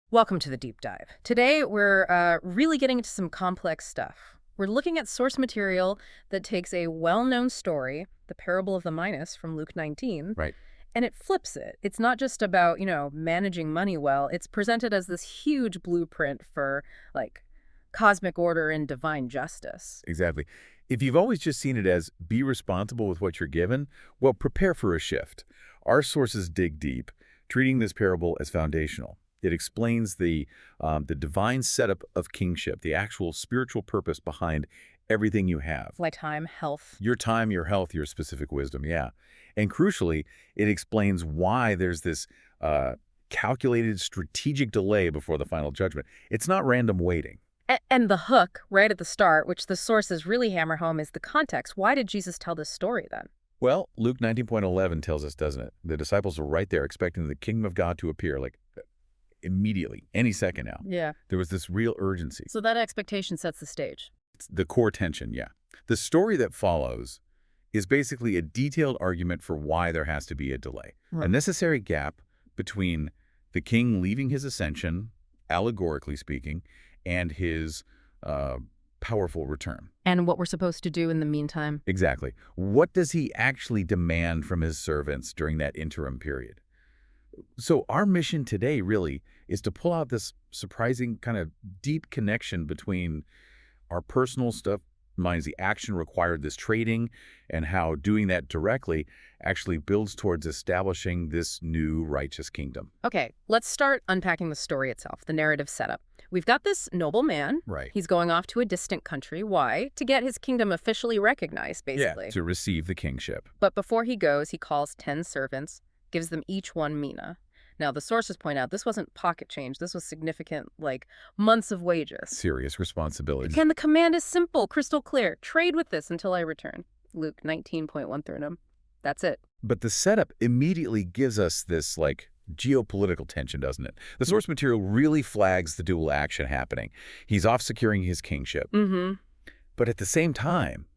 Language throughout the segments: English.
Welcome to the deep dive. Today, we're really getting into some complex stuff. We're looking at source material that takes a well-known story, the parable of the Minas from Luke 19, Right. and it flips it. It's not just about, managing money well. It's presented as this huge blueprint for, like, cosmic order and divine justice. Exactly. If you've always just seen it as be responsible with what you're given, well, prepare for a shift. Our sources dig deep, treating this parable as foundational. It explains the divine setup of kingship, the actual spiritual purpose behind everything you have. Like time, health. Your time, your health, your specific wisdom, yeah. And crucially, it explains why there's this calculated strategic delay before the final judgment. It's not random waiting. And the hook, right at the start, which the sources really hammer home, is the context. Why did Jesus tell this story then? Well, Luke 19.11 tells us, doesn't it? The disciples are right there expecting the kingdom of God to appear, like immediately, any second now. Yeah. There was this real urgency. So that expectation sets the stage. It's the core tension, yeah. The story that follows is basically a detailed argument for why there has to be a delay. Right. A necessary gap between the king leaving his ascension, allegorically speaking, and his powerful return. And what we're supposed to do in the meantime. Exactly. What does he actually demand from his servants during that interim period? So our mission today really is to pull out this surprising kind of deep connection between our personal stuff, minus the action required, this trading, and how doing that directly actually builds towards establishing this new righteous kingdom. Okay, let's start unpacking the story itself, the narrative setup. We've got this noble man. Right. He's going off to a distant country. Why? To get his kingdom officially recognized, basically. Yeah, to receive the kingship. But before he goes, he calls 10 servants, gives them each one mina. Now, the sources point out this wasn't pocket change. This was significant, like, months of wages. Serious responsibility. And the command is simple, crystal clear. Trade with this until I return. Luke 19.13. That's it. But the setup immediately gives us this, like, geopolitical tension, doesn't it? The source material really flags the dual action happening. He's off securing his kingship. Mm-hmm. But at the same time,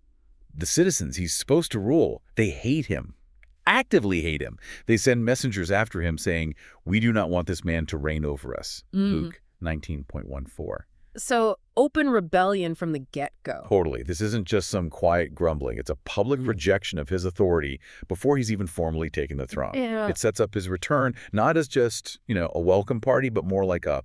the citizens he's supposed to rule, they hate him. Actively hate him. They send messengers after him saying, "We do not want this man to reign over us." Luke 19.14. So open rebellion from the get-go. Totally. This isn't just some quiet grumbling. It's a public rejection of his authority before he's even formally taken the throne. Yeah. It sets up his return, not as just, a welcome party, but more like a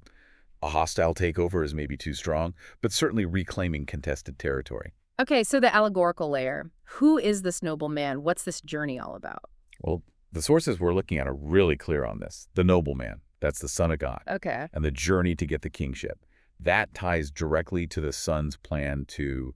hostile takeover is maybe too strong, but certainly reclaiming contested territory. Okay, so the allegorical layer. Who is this noble man? What's this journey all about? Well, the sources we're looking at are really clear on this. The nobleman, that's the Son of God. Okay. And the journey to get the kingship. That ties directly to the Son's plan to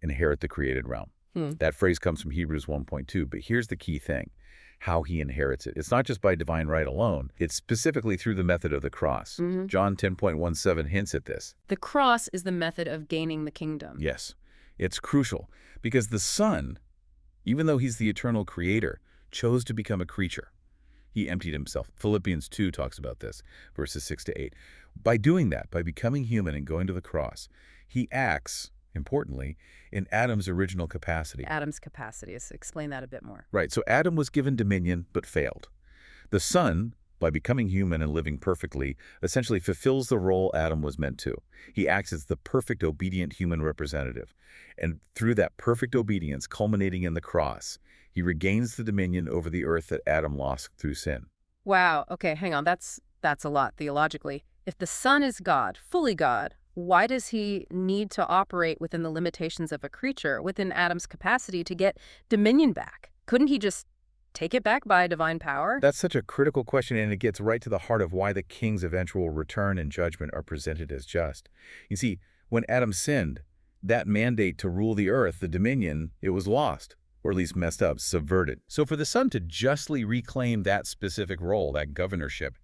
inherit the created realm. That phrase comes from Hebrews 1.2, but here's the key thing, how he inherits it. It's not just by divine right alone. It's specifically through the method of the cross. John 10.17 hints at this. The cross is the method of gaining the kingdom. Yes, it's crucial because the Son, even though he's the eternal creator, chose to become a creature. He emptied himself. Philippians 2 talks about this, verses 6-8. By doing that, by becoming human and going to the cross, he acts, importantly, in Adam's original capacity. Adam's capacity. Explain that a bit more. Right, so Adam was given dominion but failed. The Son, by becoming human and living perfectly, essentially fulfills the role Adam was meant to. He acts as the perfect, obedient human representative. And through that perfect obedience, culminating in the cross, he regains the dominion over the earth that Adam lost through sin. Wow. Okay, hang on. That's a lot theologically. If the Son is God, fully God, why does he need to operate within the limitations of a creature, within Adam's capacity to get dominion back? Couldn't he just take it back by divine power? That's such a critical question, and it gets right to the heart of why the king's eventual return and judgment are presented as just. You see, when Adam sinned, that mandate to rule the earth, the dominion, it was lost, or at least messed up, subverted. So for the Son to justly reclaim that specific role, that governorship,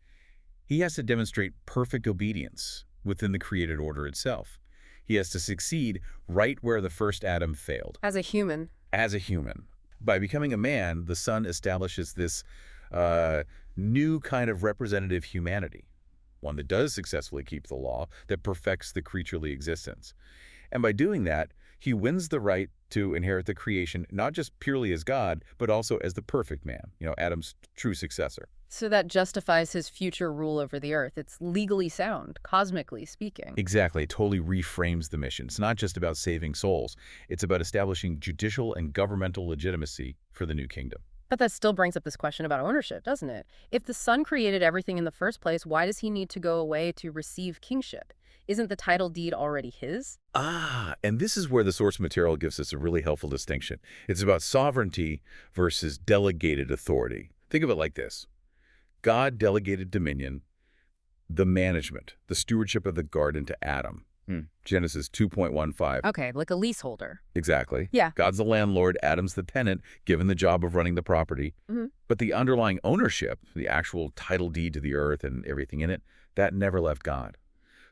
he has to demonstrate perfect obedience within the created order itself. He has to succeed right where the first Adam failed. As a human. As a human. By becoming a man, the Son establishes this new kind of representative humanity, one that does successfully keep the law, that perfects the creaturely existence. And by doing that, he wins the right to inherit the creation, not just purely as God, but also as the perfect man, Adam's true successor. So that justifies his future rule over the earth. It's legally sound, cosmically speaking. Exactly. It totally reframes the mission. It's not just about saving souls. It's about establishing judicial and governmental legitimacy for the new kingdom. But that still brings up this question about ownership, doesn't it? If the Son created everything in the first place, why does he need to go away to receive kingship? Isn't the title deed already his? And this is where the source material gives us a really helpful distinction. It's about sovereignty versus delegated authority. Think of it like this. God delegated dominion, the management, the stewardship of the garden to Adam. Genesis 2.15. Okay, like a leaseholder. Exactly. Yeah. God's the landlord, Adam's the tenant, given the job of running the property. But the underlying ownership, the actual title deed to the earth and everything in it, that never left God.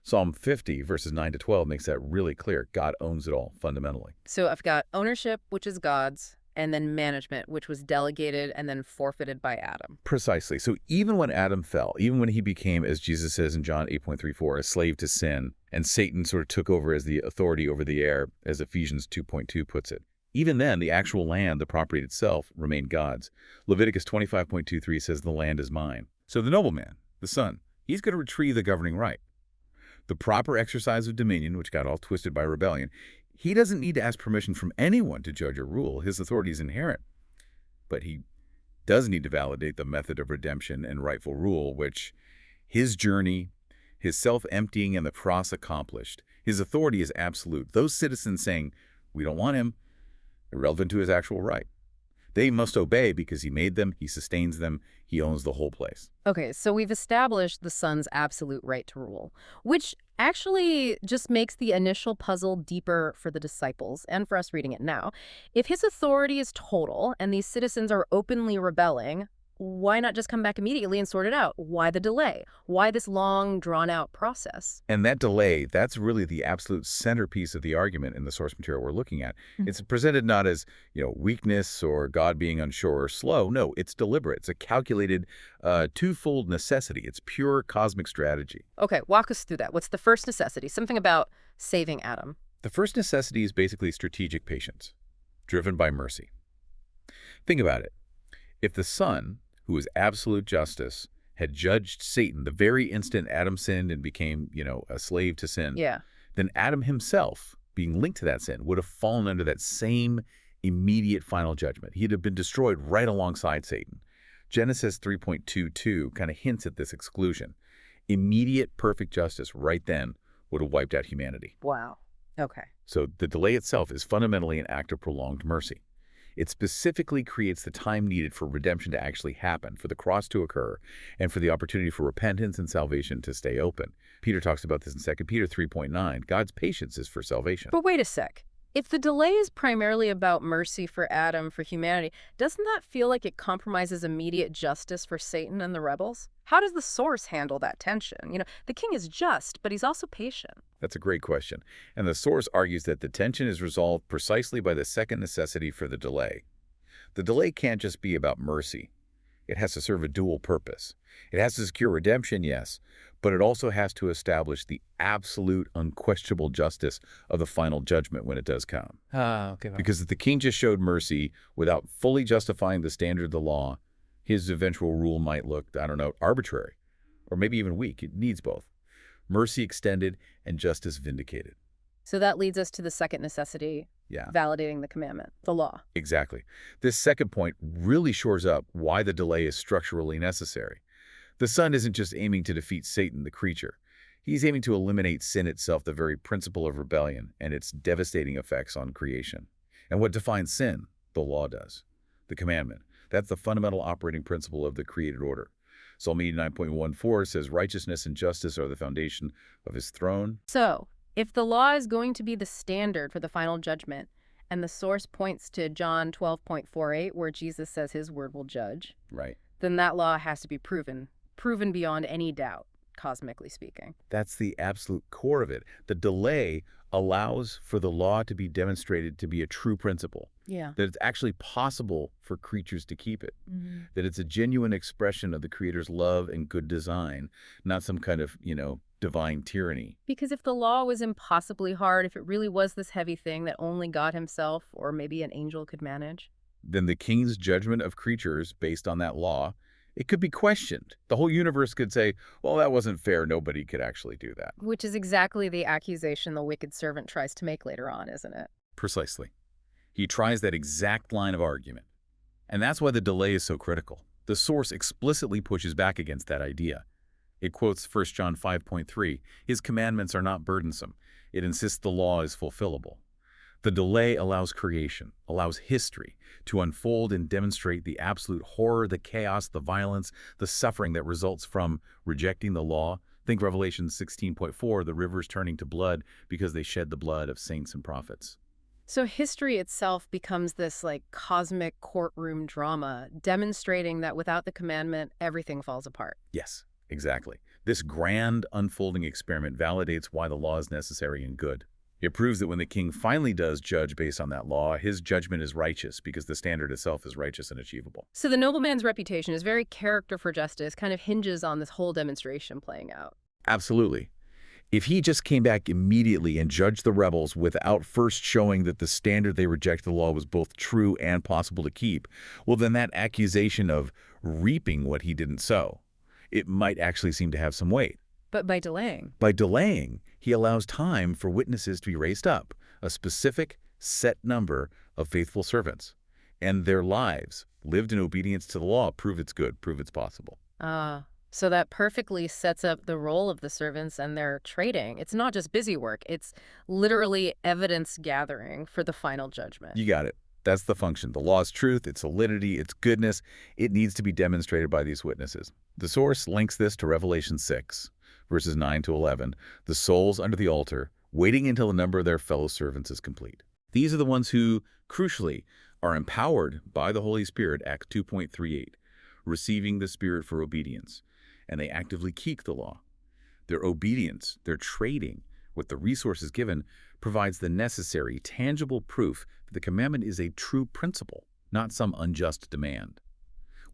Psalm 50, verses 9 to 12 makes that really clear. God owns it all, fundamentally. So I've got ownership, which is God's, and then management, which was delegated and then forfeited by Adam. Precisely. So even when Adam fell, even when he became, as Jesus says in John 8.34, a slave to sin, and Satan sort of took over as the authority over the air, as Ephesians 2.2 puts it, even then, the actual land, the property itself, remained God's. Leviticus 25.23 says the land is mine. So the nobleman, the son, he's going to retrieve the governing right. The proper exercise of dominion, which got all twisted by rebellion, he doesn't need to ask permission from anyone to judge or rule. His authority is inherent. But he does need to validate the method of redemption and rightful rule, which his journey, his self-emptying and the cross accomplished. His authority is absolute. Those citizens saying, we don't want him, irrelevant to his actual right. They must obey because he made them, he sustains them, he owns the whole place. Okay, so we've established the Son's absolute right to rule, which actually just makes the initial puzzle deeper for the disciples and for us reading it now. If his authority is total and these citizens are openly rebelling, why not just come back immediately and sort it out? Why the delay? Why this long, drawn-out process? And that delay, that's really the absolute centerpiece of the argument in the source material we're looking at. It's presented not as, weakness or God being unsure or slow. No, it's deliberate. It's a calculated, twofold necessity. It's pure cosmic strategy. Okay, walk us through that. What's the first necessity? Something about saving Adam. The first necessity is basically strategic patience, driven by mercy. Think about it. If the Son, who is absolute justice, had judged Satan the very instant Adam sinned and became, a slave to sin, then Adam himself, being linked to that sin, would have fallen under that same immediate final judgment. He'd have been destroyed right alongside Satan. Genesis 3.22 kind of hints at this exclusion. Immediate perfect justice right then would have wiped out humanity. Wow. Okay. So the delay itself is fundamentally an act of prolonged mercy. It specifically creates the time needed for redemption to actually happen, for the cross to occur, and for the opportunity for repentance and salvation to stay open. Peter talks about this in 2 Peter 3.9. God's patience is for salvation. But wait a sec. If the delay is primarily about mercy for Adam, for humanity, doesn't that feel like it compromises immediate justice for Satan and the rebels? How does the source handle that tension? The king is just, but he's also patient. That's a great question. And the source argues that the tension is resolved precisely by the second necessity for the delay. The delay can't just be about mercy. It has to serve a dual purpose. It has to secure redemption, yes, but it also has to establish the absolute, unquestionable justice of the final judgment when it does come. Okay. Because if the king just showed mercy without fully justifying the standard of the law, his eventual rule might look, arbitrary, or maybe even weak. It needs both. Mercy extended and justice vindicated. So that leads us to the second necessity, validating the commandment, the law. Exactly. This second point really shores up why the delay is structurally necessary. The Son isn't just aiming to defeat Satan, the creature. He's aiming to eliminate sin itself, the very principle of rebellion, and its devastating effects on creation. And what defines sin? The law does. The commandment. That's the fundamental operating principle of the created order. Psalm 89.14 says righteousness and justice are the foundation of his throne. So, if the law is going to be the standard for the final judgment, and the source points to John 12.48, where Jesus says his word will judge, Right. then that law has to be proven beyond any doubt, cosmically speaking. That's the absolute core of it. The delay allows for the law to be demonstrated to be a true principle. Yeah. That it's actually possible for creatures to keep it. That it's a genuine expression of the Creator's love and good design, not some kind of, divine tyranny. Because if the law was impossibly hard, if it really was this heavy thing that only God himself or maybe an angel could manage, Then the king's judgment of creatures based on that law it could be questioned. The whole universe could say, well, that wasn't fair. Nobody could actually do that. Which is exactly the accusation the wicked servant tries to make later on, isn't it? Precisely. He tries that exact line of argument. And that's why the delay is so critical. The source explicitly pushes back against that idea. It quotes 1 John 5.3, "His commandments are not burdensome. It insists the law is fulfillable." The delay allows creation, allows history to unfold and demonstrate the absolute horror, the chaos, the violence, the suffering that results from rejecting the law. Think Revelation 16.4, the rivers turning to blood because they shed the blood of saints and prophets. So history itself becomes this like cosmic courtroom drama, demonstrating that without the commandment, everything falls apart. Yes, exactly. This grand unfolding experiment validates why the law is necessary and good. It proves that when the king finally does judge based on that law, his judgment is righteous because the standard itself is righteous and achievable. So the nobleman's reputation, his very character for justice, kind of hinges on this whole demonstration playing out. Absolutely. If he just came back immediately and judged the rebels without first showing that the standard they rejected the law was both true and possible to keep, well, then that accusation of reaping what he didn't sow, it might actually seem to have some weight. But by delaying. By delaying, he allows time for witnesses to be raised up, a specific, set number of faithful servants. And their lives, lived in obedience to the law, prove it's good, prove it's possible. So that perfectly sets up the role of the servants and their trading. It's not just busy work. It's literally evidence gathering for the final judgment. You got it. That's the function. The law's truth, its solidity, its goodness, it needs to be demonstrated by these witnesses. The source links this to Revelation 6, verses 9 to 11, the souls under the altar, waiting until the number of their fellow servants is complete. These are the ones who, crucially, are empowered by the Holy Spirit, Acts 2.38, receiving the Spirit for obedience. And they actively keep the law. Their obedience, their trading with the resources given, provides the necessary, tangible proof that the commandment is a true principle, not some unjust demand.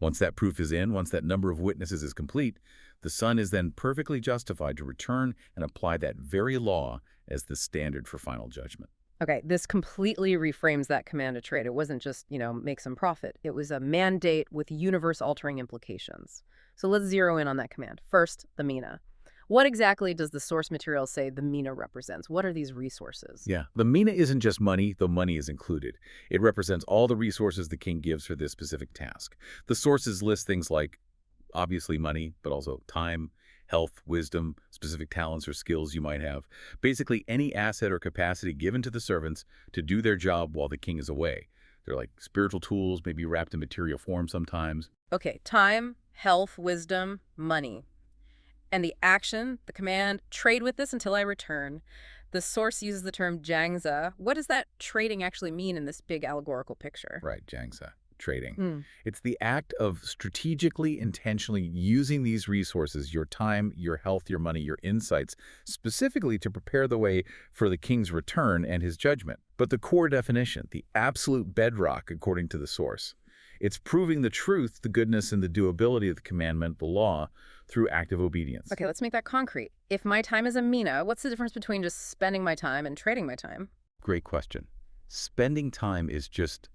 Once that proof is in, once that number of witnesses is complete, the Son is then perfectly justified to return and apply that very law as the standard for final judgment. Okay, this completely reframes that command to trade. It wasn't just, make some profit. It was a mandate with universe-altering implications. So let's zero in on that command. First, the mina. What exactly does the source material say the mina represents? What are these resources? Yeah, the mina isn't just money, though money is included. It represents all the resources the king gives for this specific task. The sources list things like, obviously money, but also time, health, wisdom, specific talents or skills you might have. Basically, any asset or capacity given to the servants to do their job while the king is away. They're like spiritual tools, maybe wrapped in material form sometimes. Okay, time, health, wisdom, money. And the action, the command, trade with this until I return. The source uses the term jangza. What does that trading actually mean in this big allegorical picture? Right, jangza. Trading. It's the act of strategically, intentionally using these resources, your time, your health, your money, your insights, specifically to prepare the way for the king's return and his judgment. But the core definition, the absolute bedrock according to the source, it's proving the truth, the goodness, and the doability of the commandment, the law, through active obedience. Okay, let's make that concrete. If my time is a mina, what's the difference between just spending my time and trading my time? Great question. Spending time is just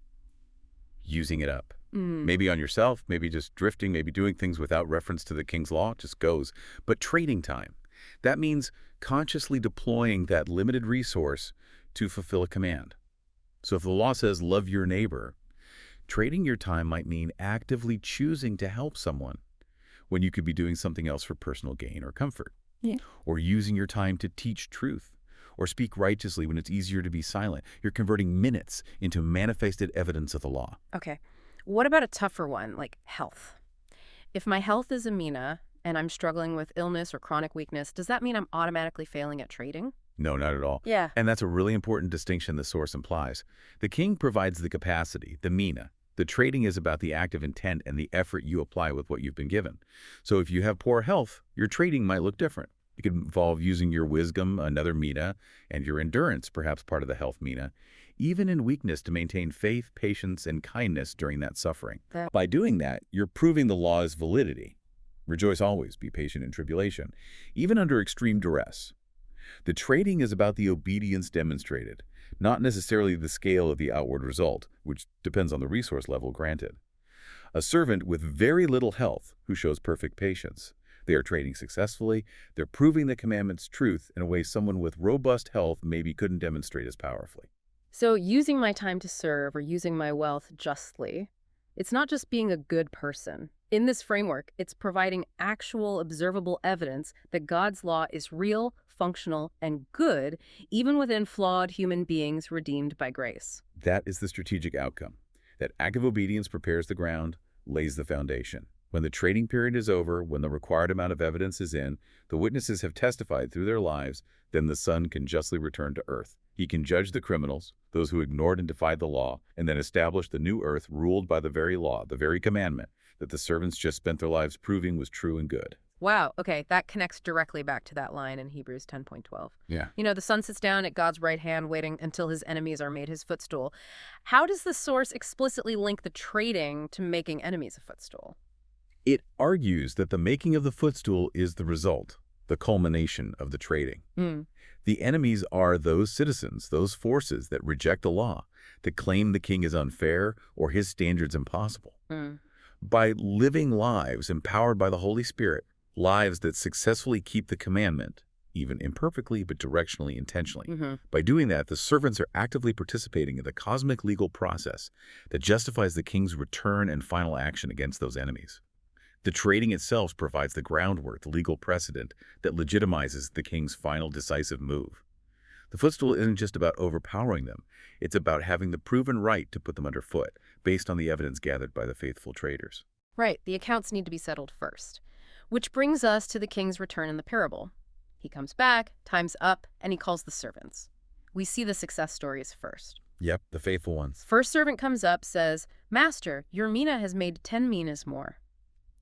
using it up. Maybe on yourself, maybe just drifting, maybe doing things without reference to the king's law, just goes. But trading time, that means consciously deploying that limited resource to fulfill a command. So if the law says love your neighbor, trading your time might mean actively choosing to help someone when you could be doing something else for personal gain or comfort. Yeah. Or using your time to teach truth or speak righteously when it's easier to be silent. You're converting minutes into manifested evidence of the law. Okay. What about a tougher one, like health? If my health is a mina and I'm struggling with illness or chronic weakness, does that mean I'm automatically failing at trading? No, not at all. Yeah. And that's a really important distinction the source implies. The king provides the capacity, the mina. The trading is about the active intent and the effort you apply with what you've been given. So if you have poor health, your trading might look different. It could involve using your wisdom, another mina, and your endurance, perhaps part of the health mina, even in weakness to maintain faith, patience, and kindness during that suffering. By doing that, you're proving the law's validity. Rejoice always, be patient in tribulation, even under extreme duress. The trading is about the obedience demonstrated, not necessarily the scale of the outward result, which depends on the resource level granted. A servant with very little health who shows perfect patience. They are trading successfully. They're proving the commandment's truth in a way someone with robust health maybe couldn't demonstrate as powerfully. So using my time to serve or using my wealth justly, it's not just being a good person. In this framework, it's providing actual observable evidence that God's law is real, functional, and good, even within flawed human beings redeemed by grace. That is the strategic outcome. That act of obedience prepares the ground, lays the foundation. When the trading period is over, when the required amount of evidence is in, the witnesses have testified through their lives, then the Son can justly return to earth. He can judge the criminals, those who ignored and defied the law, and then establish the new earth ruled by the very law, the very commandment, that the servants just spent their lives proving was true and good. Wow, okay, that connects directly back to that line in Hebrews 10:12. Yeah. You know, the Son sits down at God's right hand waiting until his enemies are made his footstool. How does the source explicitly link the trading to making enemies a footstool? It argues that the making of the footstool is the result, the culmination of the trading. The enemies are those citizens, those forces that reject the law, that claim the king is unfair or his standards impossible. By living lives empowered by the Holy Spirit, lives that successfully keep the commandment, even imperfectly but directionally, intentionally. By doing that, the servants are actively participating in the cosmic legal process that justifies the king's return and final action against those enemies. The trading itself provides the groundwork, the legal precedent that legitimizes the king's final decisive move. The footstool isn't just about overpowering them. It's about having the proven right to put them underfoot, based on the evidence gathered by the faithful traders. Right, the accounts need to be settled first. Which brings us to the king's return in the parable. He comes back, time's up, and he calls the servants. We see the success stories first. Yep, the faithful ones. First servant comes up, says, "Master, your mina has made 10 minas more."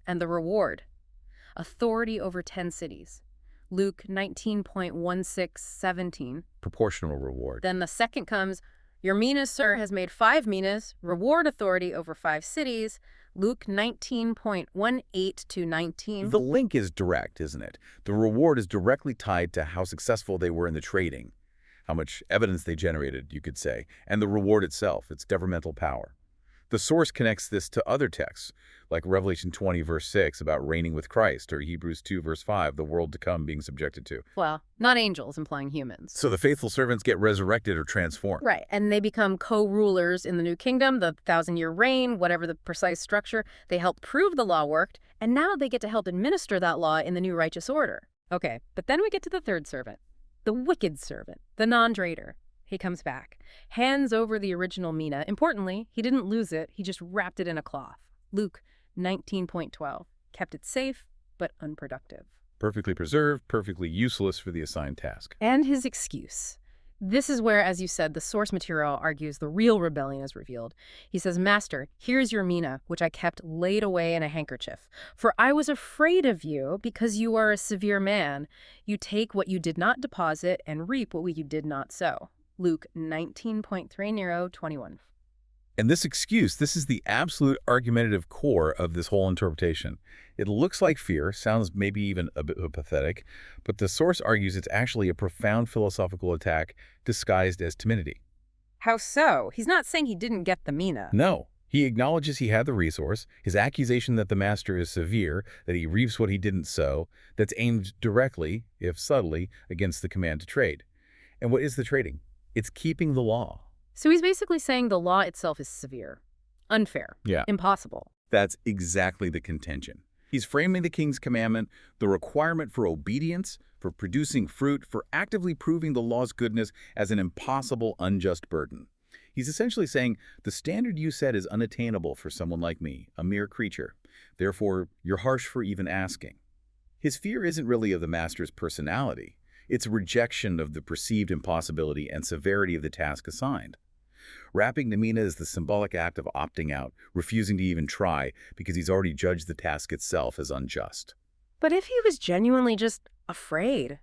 And the reward, authority over 10 cities. Luke 19.1617. Proportional reward. Then the second comes, "Your mina, sir, has made 5 minas, reward authority over 5 cities." Luke 19.18 to 19. The link is direct, isn't it? The reward is directly tied to how successful they were in the trading, how much evidence they generated, you could say, and the reward itself, its governmental power. The source connects this to other texts, like Revelation 20, verse 6, about reigning with Christ, or Hebrews 2, verse 5, the world to come being subjected to. Well, not angels, implying humans. So the faithful servants get resurrected or transformed. Right, and they become co-rulers in the new kingdom, the 1,000-year reign, whatever the precise structure. They help prove the law worked, and now they get to help administer that law in the new righteous order. Okay, but then we get to the third servant, the wicked servant, the non-trader. He comes back, hands over the original mina. Importantly, he didn't lose it, he just wrapped it in a cloth. Luke 19.12, kept it safe, but unproductive. Perfectly preserved, perfectly useless for the assigned task. And his excuse. This is where, as you said, the source material argues the real rebellion is revealed. He says, "Master, here's your mina, which I kept laid away in a handkerchief. For I was afraid of you, because you are a severe man. You take what you did not deposit and reap what you did not sow." Luke 19.3021. And this excuse, this is the absolute argumentative core of this whole interpretation. It looks like fear, sounds maybe even a bit pathetic, but the source argues it's actually a profound philosophical attack disguised as timidity. How so? He's not saying he didn't get the mina. No. He acknowledges he had the resource, his accusation that the master is severe, that he reaps what he didn't sow, that's aimed directly, if subtly, against the command to trade. And what is the trading? It's keeping the law. So he's basically saying the law itself is severe, unfair, impossible. That's exactly the contention. He's framing the king's commandment, the requirement for obedience, for producing fruit, for actively proving the law's goodness as an impossible, unjust burden. He's essentially saying, the standard you set is unattainable for someone like me, a mere creature. Therefore, you're harsh for even asking. His fear isn't really of the master's personality. It's a rejection of the perceived impossibility and severity of the task assigned. Wrapping the mina is the symbolic act of opting out, refusing to even try, because he's already judged the task itself as unjust. But if he was genuinely just afraid,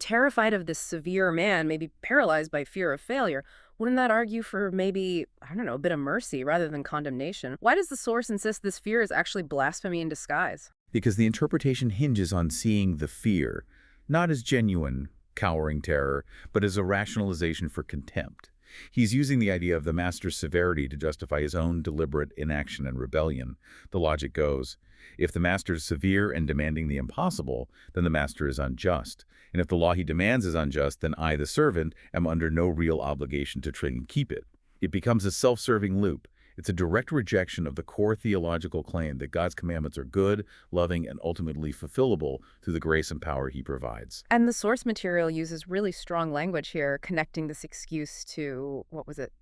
terrified of this severe man, maybe paralyzed by fear of failure, wouldn't that argue for maybe, a bit of mercy rather than condemnation? Why does the source insist this fear is actually blasphemy in disguise? Because the interpretation hinges on seeing the fear, not as genuine, cowering terror, but as a rationalization for contempt. He's using the idea of the master's severity to justify his own deliberate inaction and rebellion. The logic goes, if the master is severe and demanding the impossible, then the master is unjust. And if the law he demands is unjust, then I, the servant, am under no real obligation to try and keep it. It becomes a self-serving loop. It's a direct rejection of the core theological claim that God's commandments are good, loving, and ultimately fulfillable through the grace and power he provides. And the source material uses really strong language here, connecting this excuse to, what was it,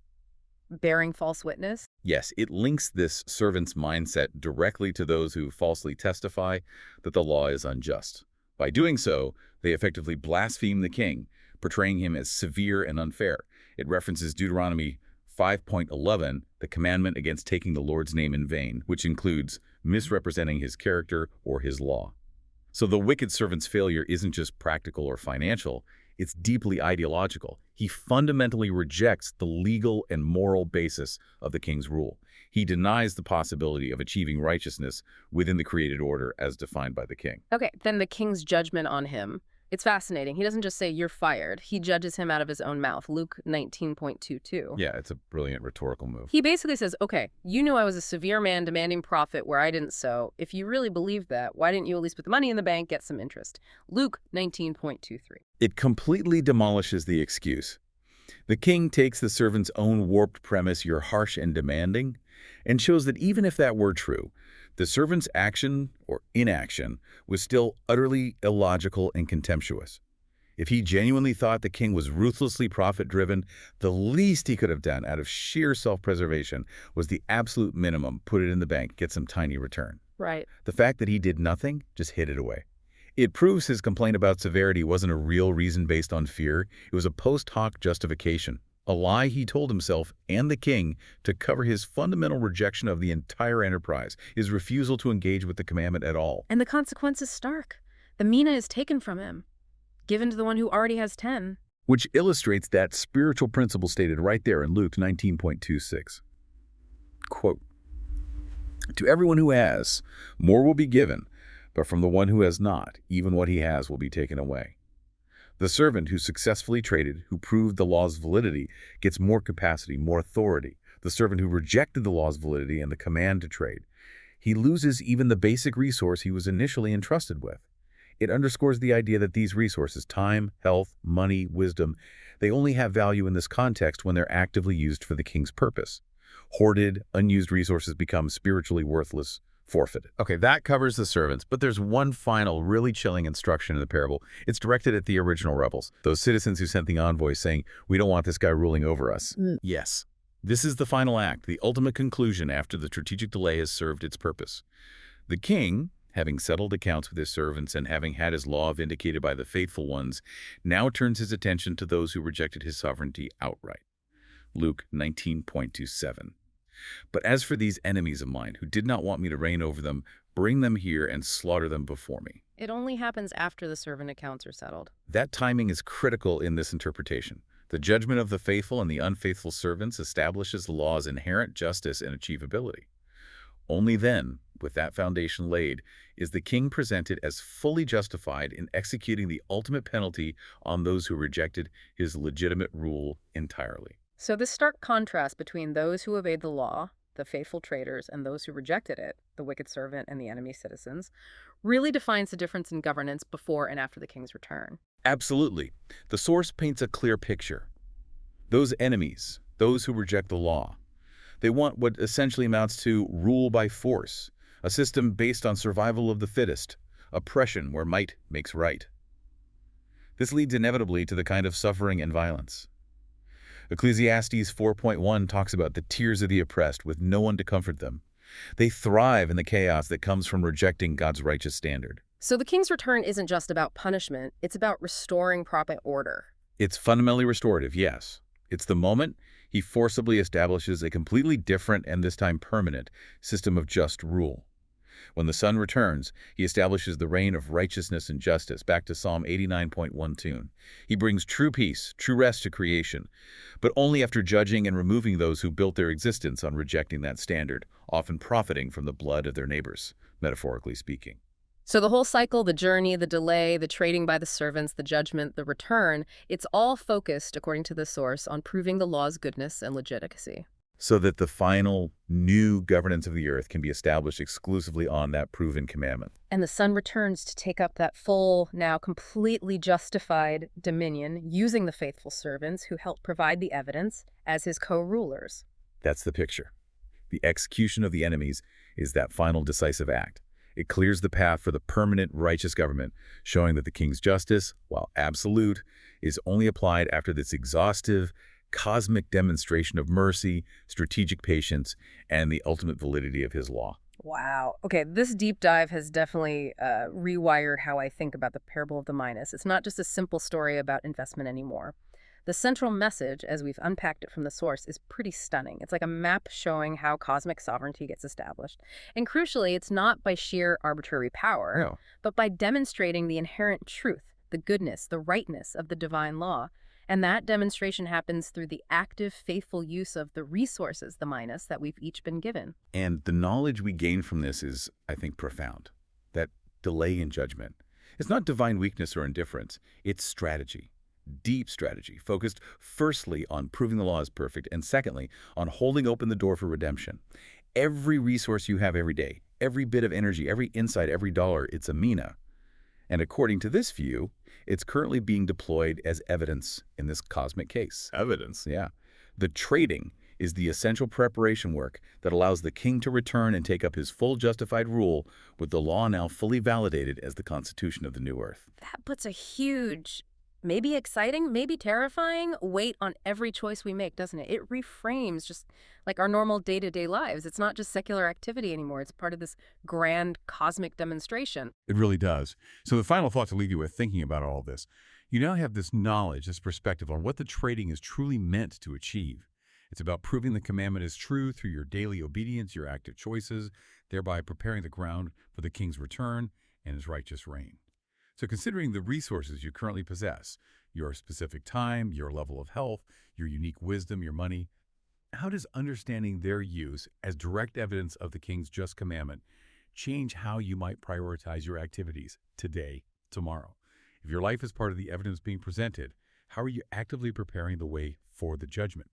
bearing false witness? Yes, it links this servant's mindset directly to those who falsely testify that the law is unjust. By doing so, they effectively blaspheme the king, portraying him as severe and unfair. It references Deuteronomy 5.11, the commandment against taking the Lord's name in vain, which includes misrepresenting his character or his law. So the wicked servant's failure isn't just practical or financial, it's deeply ideological. He fundamentally rejects the legal and moral basis of the king's rule. He denies the possibility of achieving righteousness within the created order as defined by the king. Okay, then the king's judgment on him. It's fascinating. He doesn't just say, you're fired. He judges him out of his own mouth. Luke 19.22. Yeah, it's a brilliant rhetorical move. He basically says, okay, you knew I was a severe man demanding profit where I didn't sow. If you really believed that, why didn't you at least put the money in the bank, get some interest? Luke 19.23. It completely demolishes the excuse. The king takes the servant's own warped premise, you're harsh and demanding, and shows that even if that were true, the servant's action or inaction was still utterly illogical and contemptuous. If he genuinely thought the king was ruthlessly profit-driven, the least he could have done out of sheer self-preservation was the absolute minimum, put it in the bank, get some tiny return. Right. The fact that he did nothing just hid it away. It proves his complaint about severity wasn't a real reason based on fear. It was a post hoc justification, a lie he told himself and the king to cover his fundamental rejection of the entire enterprise, his refusal to engage with the commandment at all. And the consequence is stark. The mina is taken from him, given to the one who already has 10. Which illustrates that spiritual principle stated right there in Luke 19.26. Quote, "To everyone who has, more will be given, but from the one who has not, even what he has will be taken away." The servant who successfully traded, who proved the law's validity, gets more capacity, more authority. The servant who rejected the law's validity and the command to trade, he loses even the basic resource he was initially entrusted with. It underscores the idea that these resources, time, health, money, wisdom, they only have value in this context when they're actively used for the king's purpose. Hoarded, unused resources become spiritually worthless, forfeited. Okay, that covers the servants, but there's one final, really chilling instruction in the parable. It's directed at the original rebels, those citizens who sent the envoys saying, "We don't want this guy ruling over us." Yes, this is the final act, the ultimate conclusion after the strategic delay has served its purpose. The king, having settled accounts with his servants and having had his law vindicated by the faithful ones, now turns his attention to those who rejected his sovereignty outright. Luke 19.27. "But as for these enemies of mine who did not want me to reign over them, bring them here and slaughter them before me." It only happens after the servant accounts are settled. That timing is critical in this interpretation. The judgment of the faithful and the unfaithful servants establishes the law's inherent justice and achievability. Only then, with that foundation laid, is the king presented as fully justified in executing the ultimate penalty on those who rejected his legitimate rule entirely. So this stark contrast between those who obeyed the law, the faithful traders, and those who rejected it, the wicked servant and the enemy citizens, really defines the difference in governance before and after the king's return. Absolutely. The source paints a clear picture. Those enemies, those who reject the law, they want what essentially amounts to rule by force, a system based on survival of the fittest, oppression where might makes right. This leads inevitably to the kind of suffering and violence. Ecclesiastes 4.1 talks about the tears of the oppressed with no one to comfort them. They thrive in the chaos that comes from rejecting God's righteous standard. So the king's return isn't just about punishment, it's about restoring proper order. It's fundamentally restorative, yes. It's the moment he forcibly establishes a completely different and this time permanent system of just rule. When the Son returns, he establishes the reign of righteousness and justice, back to Psalm 89.12. He brings true peace, true rest to creation, but only after judging and removing those who built their existence on rejecting that standard, often profiting from the blood of their neighbors, metaphorically speaking. So the whole cycle, the journey, the delay, the trading by the servants, the judgment, the return, it's all focused, according to the source, on proving the law's goodness and legitimacy. So that the final new governance of the earth can be established exclusively on that proven commandment. And the Son returns to take up that full, now completely justified dominion, using the faithful servants who help provide the evidence as his co-rulers. That's the picture. The execution of the enemies is that final decisive act. It clears the path for the permanent righteous government, showing that the king's justice, while absolute, is only applied after this exhaustive, cosmic demonstration of mercy, strategic patience, and the ultimate validity of his law. Wow. Okay, this deep dive has definitely rewired how I think about the parable of the Minas. It's not just a simple story about investment anymore. The central message, as we've unpacked it from the source, is pretty stunning. It's like a map showing how cosmic sovereignty gets established. And crucially, it's not by sheer arbitrary power, No. but by demonstrating the inherent truth, the goodness, the rightness of the divine law. And that demonstration happens through the active, faithful use of the resources, the Minas, that we've each been given. And the knowledge we gain from this is, I think, profound. That delay in judgment. It's not divine weakness or indifference. It's strategy. Deep strategy, focused firstly on proving the law is perfect, and secondly, on holding open the door for redemption. Every resource you have every day, every bit of energy, every insight, every dollar, it's a mina. And according to this view, it's currently being deployed as evidence in this cosmic case. Evidence? Yeah. The trading is the essential preparation work that allows the king to return and take up his full justified rule with the law now fully validated as the constitution of the new earth. That puts a huge, maybe exciting, maybe terrifying weight on every choice we make, doesn't it? It reframes just like our normal day-to-day lives. It's not just secular activity anymore. It's part of this grand cosmic demonstration. It really does. So the final thought to leave you with thinking about all this, you now have this knowledge, this perspective on what the trading is truly meant to achieve. It's about proving the commandment is true through your daily obedience, your active choices, thereby preparing the ground for the king's return and his righteous reign. So considering the resources you currently possess, your specific time, your level of health, your unique wisdom, your money, how does understanding their use as direct evidence of the king's just commandment change how you might prioritize your activities today, tomorrow? If your life is part of the evidence being presented, how are you actively preparing the way for the judgment?